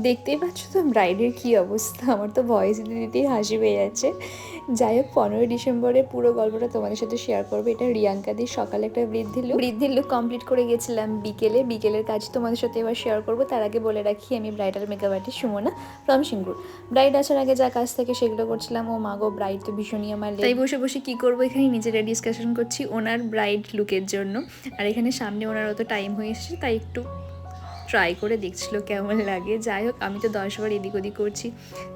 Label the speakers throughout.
Speaker 1: দেখতেই পাচ্ছ তো ব্রাইডের কী অবস্থা, আমার তো ভয়েস দিতেই হাসি পেয়ে যাচ্ছে। যাই হোক 15ই ডিসেম্বরে পুরো গল্পটা তোমাদের সাথে শেয়ার করবো। এটা রিয়াঙ্কাদির সকালে একটা বৃদ্ধির লুক কমপ্লিট করে গেছিলাম বিকেলের কাজ তোমাদের সাথে এবার শেয়ার করবো। তার আগে বলে রাখি আমি bridal makeup artist Sumana from Singur. Bride আসার আগে যা কাজ থাকে সেগুলো করছিলাম। ও মাগো ব্রাইড তো ভীষণই আমার, তাই বসে বসে কী করবো এখানে নিজেরা ডিসকাশন করছি ওনার ব্রাইড লুকের জন্য। আর এখানে সামনে ওনার অত টাইম হয়ে এসেছে তাই একটু ট্রাই করে দেখছিল কেমন লাগে। যাই হোক আমি তো 10 বার এদিক ওদিক করছি,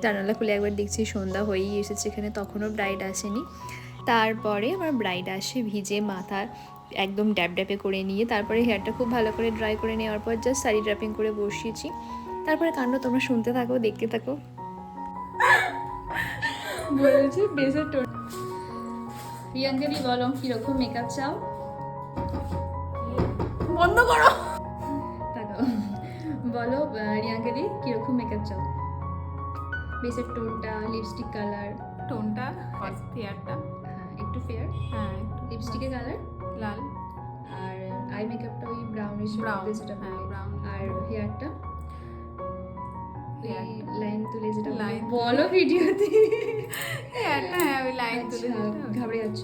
Speaker 1: জানালা খুলে একবার দেখছি সন্ধ্যা হয়েই এসেছে এখানে, তখনও ব্রাইড আসেনি। তারপরে আমার ব্রাইড আসে ভিজে মাথা একদম ড্যাপ ড্যাপে করে নিয়ে, তারপরে হেয়ারটা খুব ভালো করে ড্রাই করে নেওয়ার পর জাস্ট শাড়ি ড্রাপিং করে বসিয়েছি। তারপরে কাণ্ড তোমরা শুনতে থাকো, দেখতে থাকো। বলছি বেসের টোন। রিয়াঙ্কাদি বলো কিরকম মেকআপ চাও? বন্ধ করো। বলো রিয়াঙ্কাদি কিরকম মেকআপ চাও? বেসের টোনটা, লিপস্টিক কালার।
Speaker 2: টোনটা ফেয়ারটা,
Speaker 1: হ্যাঁ একটু ফেয়ার,
Speaker 2: হ্যাঁ
Speaker 1: লিপস্টিকের কালার
Speaker 2: লাল,
Speaker 1: আর আই মেকআপটা ওই ব্রাউনিশ
Speaker 2: ব্রাউন,
Speaker 1: যেটা
Speaker 2: হ্যাঁ ব্রাউন,
Speaker 1: আর হেয়ারটা লাইন তুলে যেটা
Speaker 2: লাইন
Speaker 1: বলো ভিডিওতে।
Speaker 2: হেয়ারটা হ্যাঁ ওই লাইন তুলে
Speaker 1: ঘাবড়ে যাচ্ছ।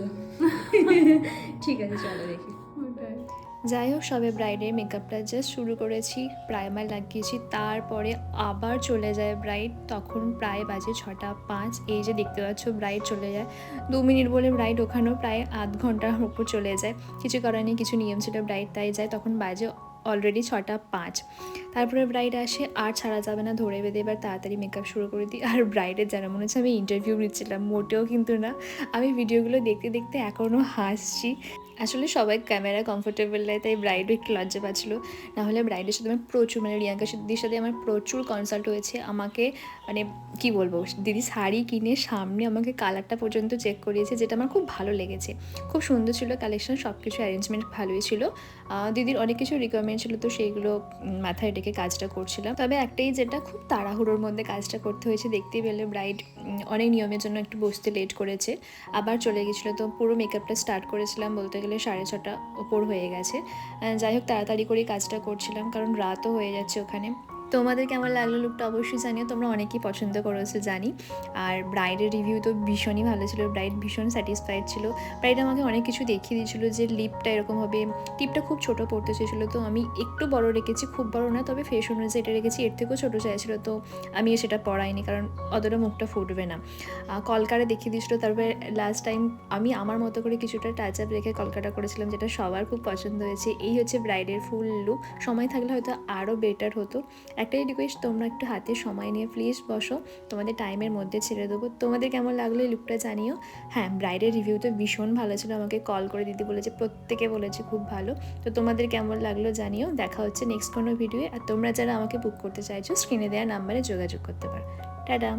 Speaker 1: ঠিক আছে চলো দেখি। যাই হোক সবে ব্রাইডের মেকআপটা জাস্ট শুরু করেছি, প্রাইমার লাগিয়েছি, তারপরে আবার চলে যায় ব্রাইড। তখন প্রায় বাজে 6:05। এই যে দেখতে পাচ্ছ ব্রাইড চলে যায় 2 মিনিট বলে, ব্রাইড ওখানেও প্রায় আধ ঘন্টার উপর চলে যায়। কিছু করার নেই, কিছু নিয়ম ছিল ব্রাইড তাই যায়। তখন বাজে অলরেডি 6:05। তারপরে ব্রাইড আসে, আর ছাড়া যাবে না, ধরে বেঁধে এবার তাড়াতাড়ি মেকআপ শুরু করে দিই। আর ব্রাইডের যেন মনে হচ্ছে আমি ইন্টারভিউ নিচ্ছিলাম, মোটেও কিন্তু না। আমি ভিডিওগুলো দেখতে দেখতে এখনও হাসছি। আসলে সবাই ক্যামেরা কমফোর্টেবল নেয় তাই ব্রাইডও একটু লজ্জা পাচ্ছিলো। নাহলে ব্রাইডের সাথে আমার প্রচুর, মানে রিয়াঙ্কা দিদির সাথে আমার প্রচুর কনসাল্ট হয়েছে। আমাকে মানে কি বলবো, দিদি শাড়ি কিনে সামনে আমাকে কালারটা পর্যন্ত চেক করিয়েছে, যেটা আমার খুব ভালো লেগেছে। খুব সুন্দর ছিল কালেকশন, সব কিছু অ্যারেঞ্জমেন্ট ভালোই ছিল। দিদির অনেক কিছু রিকোয়ারমেন্ট ছিল তো সেইগুলো মাথায় রেখে কাজটা করছিলাম। তবে একটাই যেটা খুব তাড়াহুড়োর মধ্যে কাজটা করতে হয়েছে, দেখতেই পেলে ব্রাইড অনেক নিয়মের জন্য একটু বসতে লেট করেছে, আবার চলে গেছিলো। তো পুরো মেকআপটা স্টার্ট করেছিলাম বলতে গেলে 6:30 ওপর হয়ে গেছে। যাই হোক তাড়াতাড়ি করে কাজটা করছিলাম কারণ রাতও হয়ে যাচ্ছে ওখানে। তোমাদের কেমন লাগলো লুকটা অবশ্যই জানিও, তোমরা অনেকেই পছন্দ করেছো জানি। আর ব্রাইডের রিভিউ তো ভীষণই ভালো ছিল, ব্রাইড ভীষণ স্যাটিসফাইড ছিল। ব্রাইড আমাকে অনেক কিছু দেখিয়ে দিয়েছিলো যে লিপটা এরকম হবে, টিপটা খুব ছোট পড়তে চেয়েছিলো, তো আমি একটু বড় রেখেছি, খুব বড় না, তবে ফেস অনুযায়ী এটা রেখেছি, এর থেকেও ছোটো চাইছিলো তো আমি সেটা পরাইনি কারণ অতটা মুখটা ফুটবে না। কলকারে দেখিয়ে দিয়েছিলো। তারপরে লাস্ট টাইম আমি আমার মতো করে কিছুটা টাচ আপ রেখে কলকাটা করেছিলাম, যেটা সবার খুব পছন্দ হয়েছে। এই হচ্ছে ব্রাইডের ফুল লুক। সময় থাকলে হয়তো আরও বেটার হতো। একটাই রিকোয়েস্ট, তোমরা একটু হাতে সময় নিয়ে প্লিজ বসো, তোমাদের টাইমের মধ্যে ছেড়ে দেবো। তোমাদের কেমন লাগলো এই লুকটা জানিও। হ্যাঁ ব্রাইডের রিভিউ তো ভীষণ ভালো ছিল, আমাকে কল করে দিদি বলেছে, প্রত্যেকে বলেছে খুব ভালো। তো তোমাদের কেমন লাগলো জানিও। দেখা হচ্ছে নেক্সট কোনো ভিডিওয়ে। আর তোমরা যারা আমাকে বুক করতে চাইছো স্ক্রিনে দেওয়া নাম্বারে যোগাযোগ করতে পারো। টাটা।